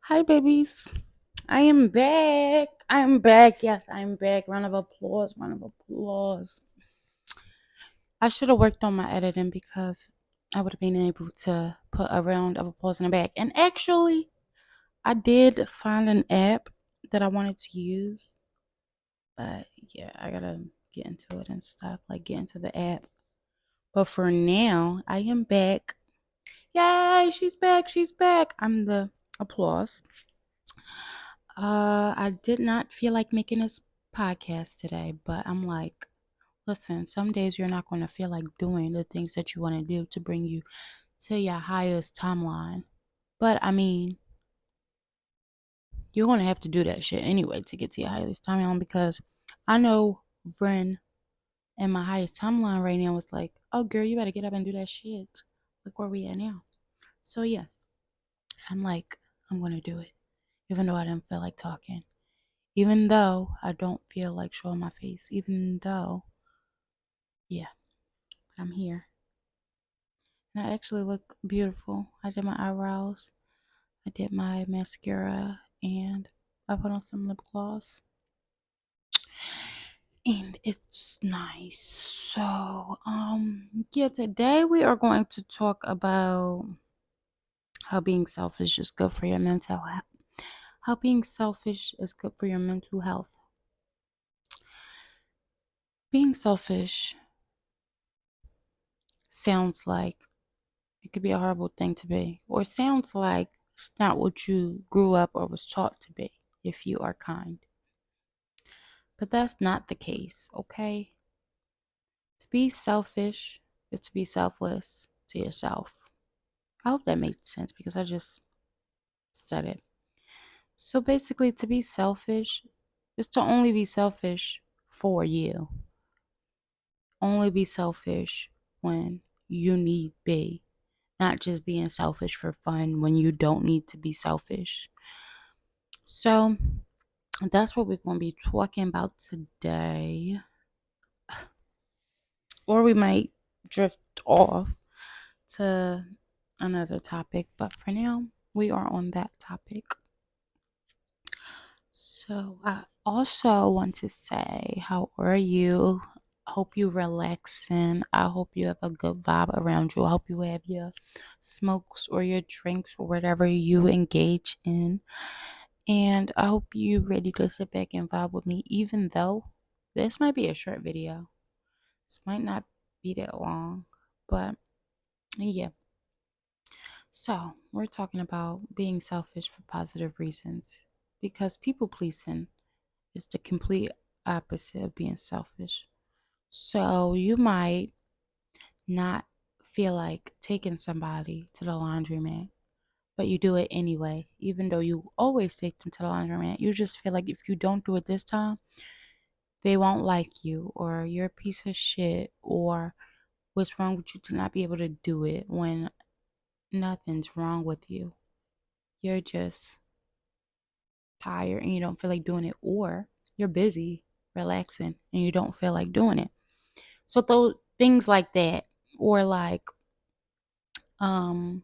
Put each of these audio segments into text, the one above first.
Hi, babies. I am back. I'm back. Yes, I'm back. Round of applause. Round of applause. I should have worked on my editing because I would have been able to put a round of applause in the back. And actually, I did find an app that I wanted to use. But yeah, I gotta get into it and stuff. Like, get into the app. But for now, I am back. Yay, she's back. She's back. I'm the applause. I did not feel like making this podcast today, but I'm like, listen, some days you're not going to feel like doing the things that you want to do to bring you to your highest timeline. But I mean, you're going to have to do that shit anyway to get to your highest timeline because I know Ren and my highest timeline right now is like, oh, girl, you better get up and do that shit. Look where we at now. So, yeah, I'm like, I'm going to do it, even though I didn't feel like talking. Even though I don't feel like showing my face, even though, yeah, I'm here. And I actually look beautiful. I did my eyebrows, I did my mascara, and I put on some lip gloss. And it's nice. So, yeah, today we are going to talk about how being selfish is good for your mental health. How being selfish is good for your mental health. Being selfish sounds like it could be a horrible thing to be, or it sounds like it's not what you grew up or was taught to be if you are kind. But that's not the case, okay? To be selfish is to be selfless to yourself. I hope that made sense because I just said it. So basically, to be selfish is to only be selfish for you. Only be selfish when you need be, not just being selfish for fun when you don't need to be selfish. So that's what we're going to be talking about today. Or we might drift off to another topic, but for now, we are on that topic. So, I also want to say, how are you? Hope you relaxing. I hope you have a good vibe around you. I hope you have your smokes or your drinks or whatever you engage in. And I hope you ready to sit back and vibe with me, even though this might be a short video. This might not be that long, but yeah. So, we're talking about being selfish for positive reasons because people pleasing is the complete opposite of being selfish. So, you might not feel like taking somebody to the laundromat, but you do it anyway, even though you always take them to the laundromat. You just feel like if you don't do it this time, they won't like you, or you're a piece of shit, or what's wrong with you to not be able to do it when nothing's wrong with you. You're just tired and you don't feel like doing it, or you're busy relaxing and you don't feel like doing it. So those things like that, or like, um,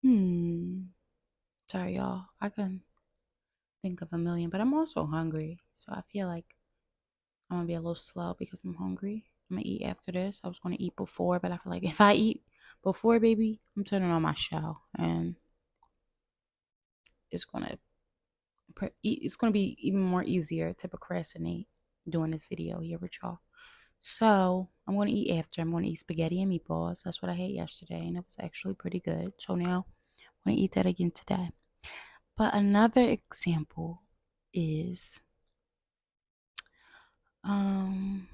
hmm, sorry y'all, I can think of a million, but I'm also hungry, so I feel like I'm gonna be a little slow because I'm hungry. I'm gonna eat after this. I was gonna eat before, but I feel like if I eat before, baby, I'm turning on my show, and it's gonna it's gonna be even more easier to procrastinate doing this video here with y'all. So I'm gonna eat after. I'm gonna eat spaghetti and meatballs. That's what I had yesterday, and it was actually pretty good. So now I'm gonna eat that again today. But another example is um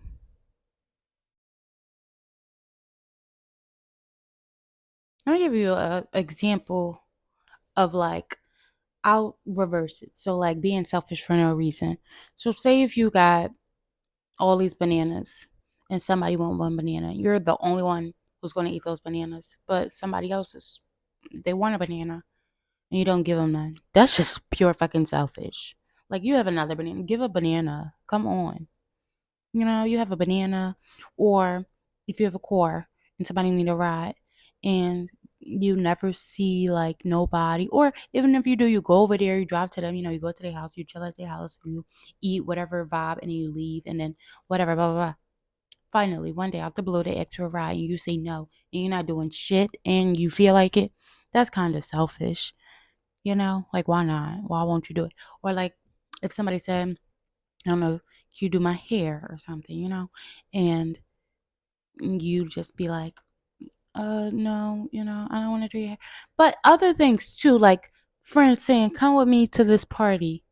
I'm gonna give you a example of like, I'll reverse it. So like being selfish for no reason. So say if you got all these bananas and somebody want one banana, you're the only one who's going to eat those bananas, but somebody else is, they want a banana and you don't give them none. That's just pure fucking selfish. Like, you have another banana, give a banana. Come on. You have a banana, or if you have a car and somebody need a ride and you never see like nobody, or even if you do, you go over there, you drive to them, you go to their house, you chill at their house, you eat whatever vibe, and then you leave, and then whatever, blah blah blah. Finally, one day out the blue, they ask for a ride, and you say no, and you're not doing shit, and you feel like it. That's kind of selfish, Like, why not? Why won't you do it? Or like, if somebody said, I don't know, can you do my hair or something, and you just be like, no, I don't want to do your hair. But other things too, like friends saying, come with me to this party,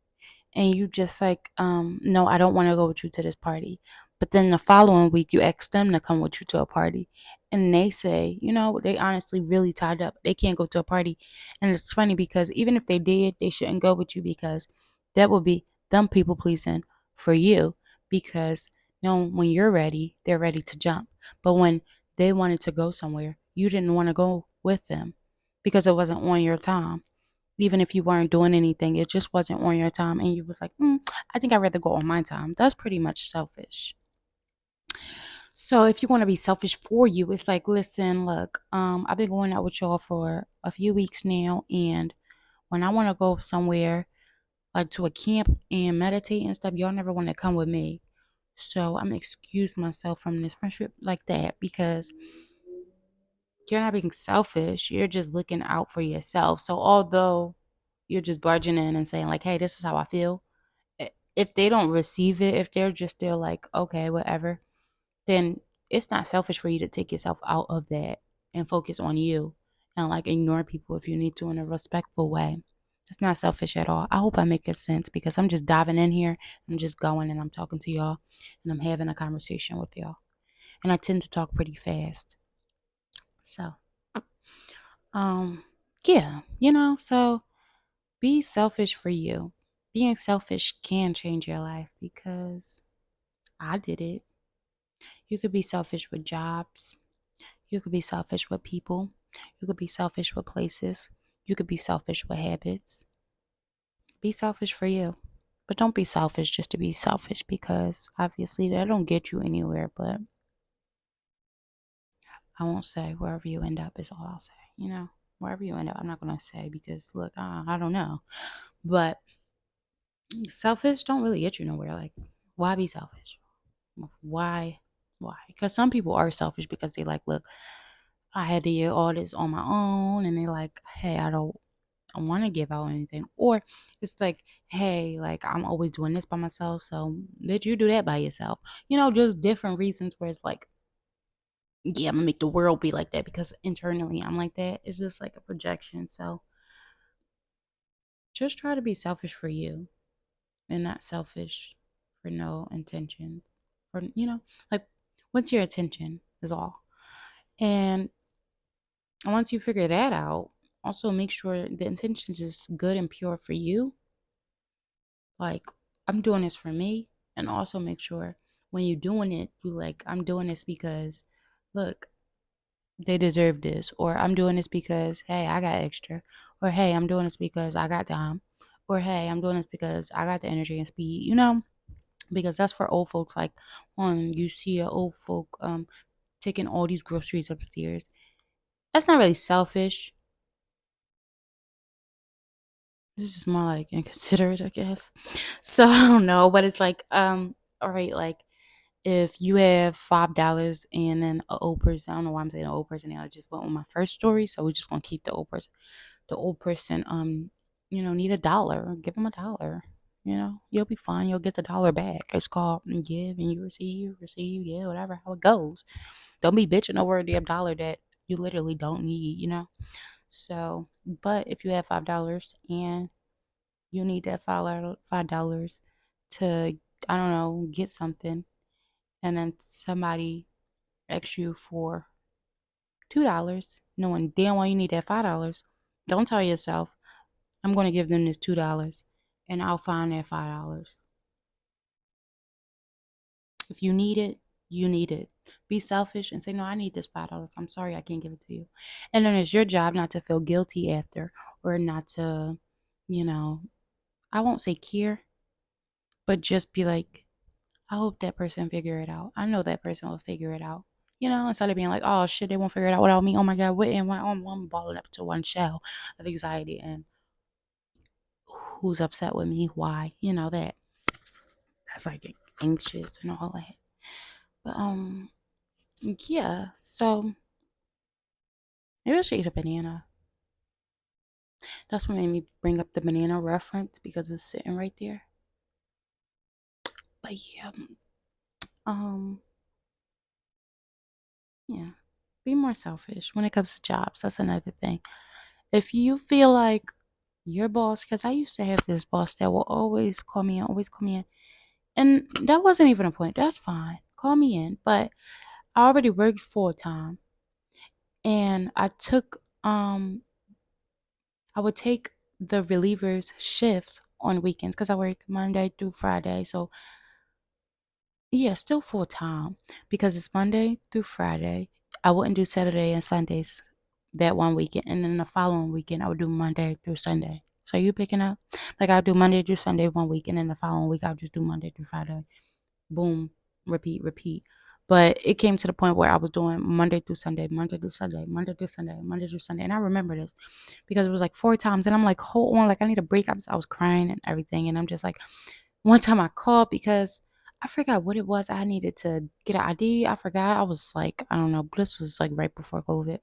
and you just like, no, I don't want to go with you to this party. But then the following week you ask them to come with you to a party, and they say, they honestly really tied up, they can't go to a party. And it's funny because even if they did, they shouldn't go with you, because that would be them people pleasing for you, because when you're ready, they're ready to jump. But when they wanted to go somewhere, you didn't want to go with them because it wasn't on your time. Even if you weren't doing anything, it just wasn't on your time, and you was like, I think I'd rather go on my time. That's pretty much selfish. So if you want to be selfish for you, it's like, listen, look, I've been going out with y'all for a few weeks now, and when I want to go somewhere like to a camp and meditate and stuff, y'all never want to come with me. So I'm excuse myself from this friendship like that, because you're not being selfish. You're just looking out for yourself. So although you're just barging in and saying like, hey, this is how I feel, if they don't receive it, if they're just still like, okay, whatever, then it's not selfish for you to take yourself out of that and focus on you, and like ignore people if you need to, in a respectful way. It's not selfish at all. I hope I make sense, because I'm just diving in here. I'm just going and I'm talking to y'all, and I'm having a conversation with y'all. And I tend to talk pretty fast. So, um, yeah, so be selfish for you. Being selfish can change your life, because I did it. You could be selfish with jobs. You could be selfish with people. You could be selfish with places. You could be selfish with habits. Be selfish for you. But don't be selfish just to be selfish, because obviously that don't get you anywhere. But I won't say wherever you end up is all I'll say. Wherever you end up, I'm not going to say, because look, I don't know. But selfish don't really get you nowhere. Like, why be selfish? Why? Why? Because some people are selfish because they like, look, I had to get all this on my own, and they like, hey, I want to give out anything. Or it's like, hey, like I'm always doing this by myself, so did you do that by yourself? Just different reasons where it's like, yeah, I'm gonna make the world be like that because internally I'm like that. It's just like a projection. So just try to be selfish for you, and not selfish for no intention. For like, what's your attention is all. And once you figure that out, also make sure the intentions is good and pure for you. Like, I'm doing this for me. And also make sure when you're doing it, you like, I'm doing this because, look, they deserve this. Or I'm doing this because, hey, I got extra. Or hey, I'm doing this because I got time. Or hey, I'm doing this because I got the energy and speed, because that's for old folks. Like, when you see an old folk taking all these groceries upstairs, that's not really selfish. This is more like inconsiderate, I guess. So I don't know, but it's like, all right, like if you have $5 and then an old person, I don't know why I'm saying an old person now. I just went with my first story, so we're just gonna keep the old person. The old person, need $1. Give them $1. You'll be fine. You'll get the dollar back. It's called give and you receive, yeah, whatever, how it goes. Don't be bitching over a damn dollar that you literally don't need. So, but if you have $5 and you need that $5 to, I don't know, get something, and then somebody asks you for $2, knowing damn well you need that $5. Don't tell yourself, I'm going to give them this $2 and I'll find that $5. If you need it, you need it. Be selfish and say, no, I need this $5. I'm sorry, I can't give it to you. And then it's your job not to feel guilty after, or not to, you know, I won't say care, but just be like, I hope that person figure it out. I know that person will figure it out. instead of being like, oh shit, they won't figure it out without me. Oh my God, what am I? I'm balling up to one shell of anxiety and who's upset with me? Why? That's like anxious and all that. But yeah. So maybe I should eat a banana. That's what made me bring up the banana reference because it's sitting right there. But yeah, um, yeah. Be more selfish when it comes to jobs. That's another thing. If you feel like your boss, because I used to have this boss that will always call me in, and that wasn't even a point. That's fine. Call me in, but I already worked full time, and I would take the relievers shifts on weekends because I work Monday through Friday. So yeah, still full time because it's Monday through Friday. I wouldn't do Saturday and Sundays that one weekend, and then the following weekend I would do Monday through Sunday. So you picking up? Like I'll do Monday through Sunday one week, and then the following week I'll just do Monday through Friday. Boom, repeat, repeat. But it came to the point where I was doing Monday through Sunday, Monday through Sunday, Monday through Sunday, Monday through Sunday, and I remember this because it was like 4 times, and I'm like, hold on, like I need a break. I was crying and everything, and I'm just like, one time I called because I forgot what it was. I needed to get an ID. I forgot. I was like, I don't know. This was like right before COVID.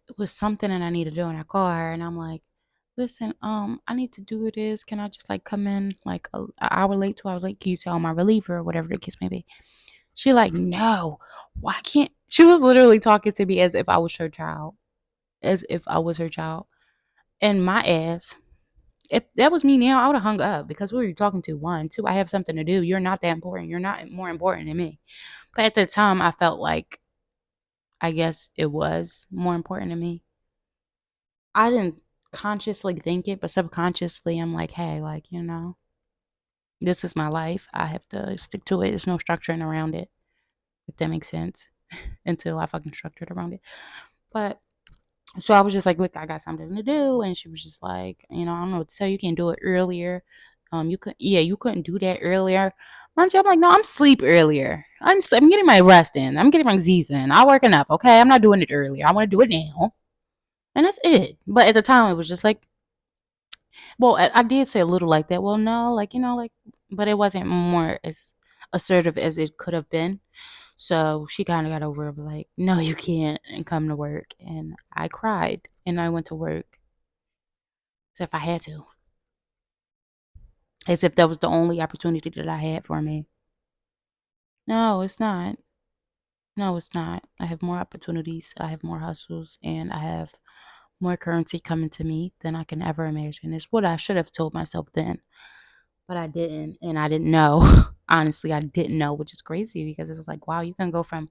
It was something that I needed to do, and I called her, and I'm like, listen, I need to do this. Can I just like come in like an hour late, 2 hours late? Can you tell my reliever or whatever the case may be? She like, no, why can't? She was literally talking to me as if I was her child, as if I was her child, and my ass. If that was me now, I would have hung up because who are you talking to? One, two, I have something to do. You're not that important. You're not more important than me. But at the time, I felt like I guess it was more important to me. I didn't consciously think it, but subconsciously, I'm like, hey, like, this is my life. I have to stick to it. There's no structuring around it, if that makes sense, until I fucking structured around it. But so I was just like, look, I got something to do. And she was just like, I don't know what to tell you. You can do it earlier. You couldn't do that earlier. Mind you, I'm like, no, I'm sleep earlier. I'm getting my rest in. I'm getting my Z's in. I work enough. Okay. I'm not doing it earlier. I want to do it now. And that's it. But at the time, it was just like, well, I did say a little like that. Well, no, like, but it wasn't more as assertive as it could have been. So she kind of got over it, like, no, you can't, and come to work. And I cried and I went to work as if I had to, as if that was the only opportunity that I had for me. No, it's not. No, it's not. I have more opportunities, I have more hustles, and I have more currency coming to me than I can ever imagine. It's what I should have told myself then, but I didn't, and I didn't know. Honestly, I didn't know, which is crazy because it's like, wow, you can go from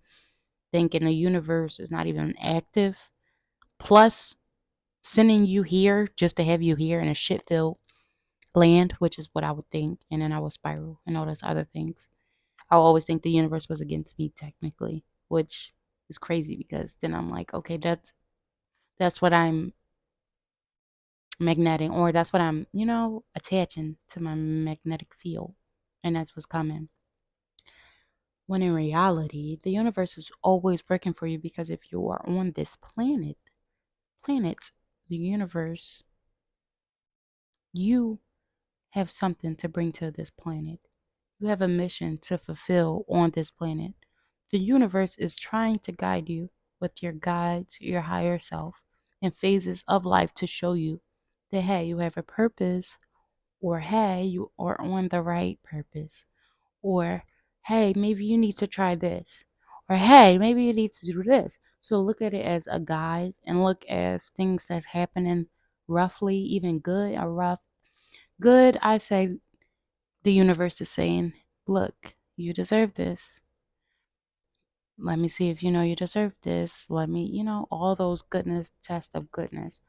thinking the universe is not even active, plus sending you here just to have you here in a shit filled land, which is what I would think, and then I would spiral and all those other things. I always think the universe was against me technically, which is crazy because then I'm like, okay, that's what I'm magnetic, or that's what I'm, attaching to my magnetic field, and that's what's coming. When in reality, the universe is always working for you because if you are on this planet, the universe, you have something to bring to this planet. You have a mission to fulfill on this planet. The universe is trying to guide you with your guides, your higher self, and phases of life to show you that, hey, you have a purpose, or hey, you are on the right purpose, or hey, maybe you need to try this, or hey, maybe you need to do this. So look at it as a guide and look as things that's happening roughly, even good or rough. Good, I say the universe is saying, look, you deserve this. Let me see if you know you deserve this. Let me, all those goodness, test of goodness.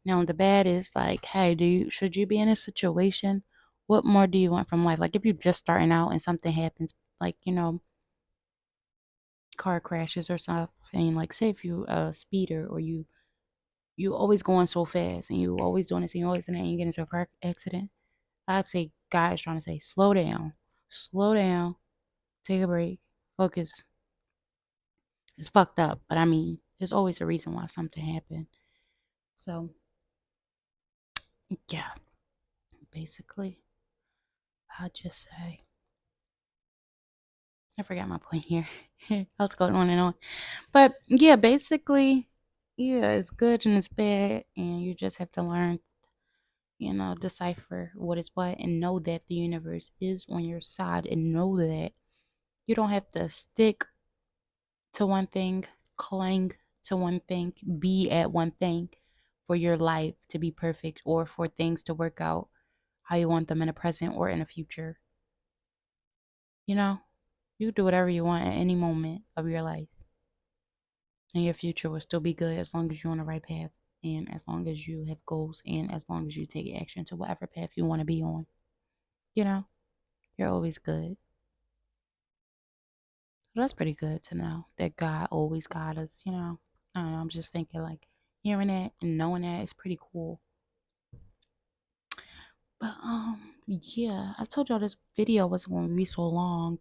Now, the bad is like, hey, should you be in a situation? What more do you want from life? Like, if you're just starting out and something happens, like, car crashes or something, like, say if you a speeder or you always going so fast and you always doing this and you always doing that and you get into a car accident, I'd say God is trying to say, slow down, take a break, focus. It's fucked up, but I mean, there's always a reason why something happened. So, yeah, basically, I'll just say, I forgot my point here. I was going on and on. But yeah, basically, yeah, it's good and it's bad, and you just have to learn, decipher what is what and know that the universe is on your side and know that you don't have to stick to one thing, cling to one thing, be at one thing for your life to be perfect or for things to work out how you want them in the present or in the future. You know, you can do whatever you want at any moment of your life, and your future will still be good as long as you're on the right path and as long as you have goals and as long as you take action to whatever path you want to be on. You know, you're always good. So that's pretty good to know that God always got us, I don't know, I'm just thinking like hearing that and knowing that is pretty cool. But yeah, I told y'all this video wasn't gonna be so long.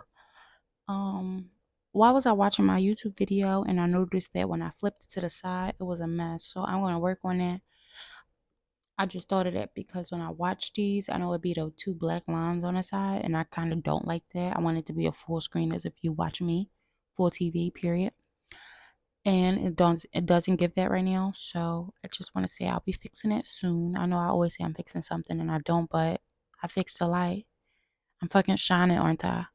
Um why was I watching my YouTube video and I noticed that when I flipped it to the side it was a mess. So I'm gonna work on that. I just thought of that because when I watch these, I know it'd be the two black lines on the side, and I kind of don't like that. I want it to be a full screen as if you watch me, full TV, period. And it doesn't give that right now. So I just want to say I'll be fixing it soon. I know I always say I'm fixing something and I don't, but I fixed the light. I'm fucking shining, aren't I?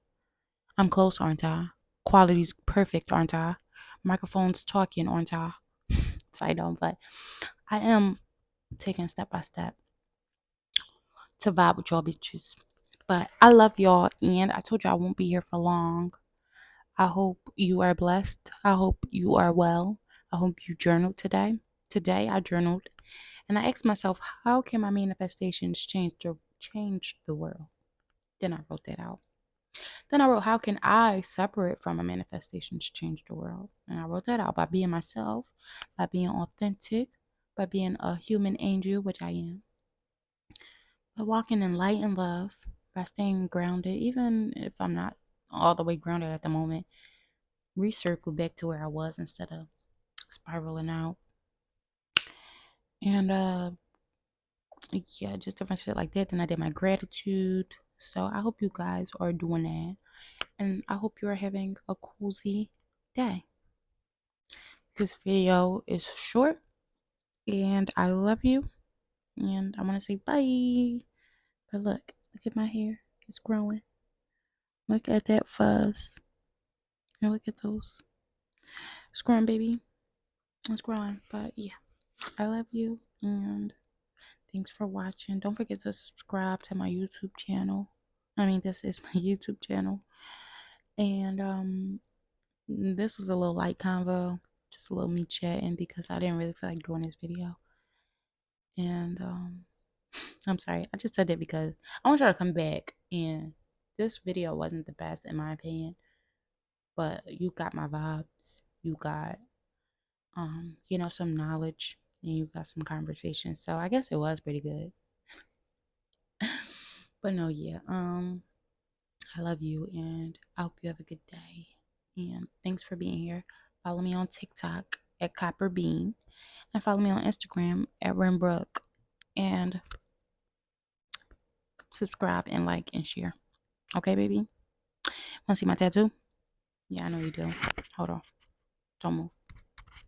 I'm close, aren't I? Quality's perfect, aren't I? Microphone's talking, aren't I? So I don't, but I am taking step by step to vibe with y'all bitches. But I love y'all, and I told you I won't be here for long. I hope you are blessed. I hope you are well. I hope you journaled today. Today I journaled, and I asked myself, how can my manifestations change the world? Then I wrote that out. Then I wrote, how can I separate from my manifestations change the world? And I wrote that out by being myself, by being authentic, by being a human angel, which I am, by walking in light and love, by staying grounded, even if I'm not all the way grounded at the moment, recircle back to where I was instead of spiraling out. And yeah, just different shit like that. Then I did my gratitude. So I hope you guys are doing that. And I hope you're having a cozy day. This video is short and I love you. And I want to say bye. But look at my hair. It's growing. Look at that fuzz. And look at those. It's growing, baby. It's growing. But yeah, I love you. And thanks for watching. Don't forget to subscribe to my YouTube channel. I mean, this is my YouTube channel. And this was a little light convo, just a little me chatting because I didn't really feel like doing this video. And I'm sorry, I just said that because I want y'all to come back. And this video wasn't the best in my opinion, but you got my vibes. You got some knowledge and you got some conversation. So I guess it was pretty good. But no, yeah. I love you and I hope you have a good day. And thanks for being here. Follow me on TikTok at Copper Bean and follow me on Instagram at Renbrook. And subscribe and like and share. Okay, baby? Wanna see my tattoo? Yeah, I know you do. Hold on. Don't move.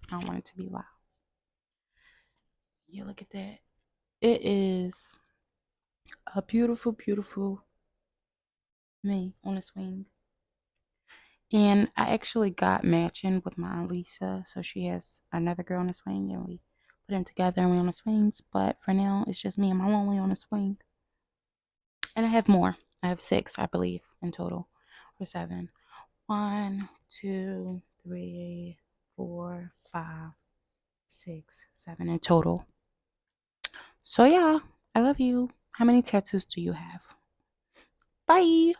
I don't want it to be loud. Yeah, look at that. It is a beautiful, beautiful me on a swing. And I actually got matching with my Aunt Lisa. So she has another girl on the swing and we put them together and we on the swings. But for now, it's just me and my lonely on the swing. And I have more. I have 6, I believe, in total. Or 7. 1, 2, 3, 4, 5, 6, 7 in total. So yeah, I love you. How many tattoos do you have? Bye.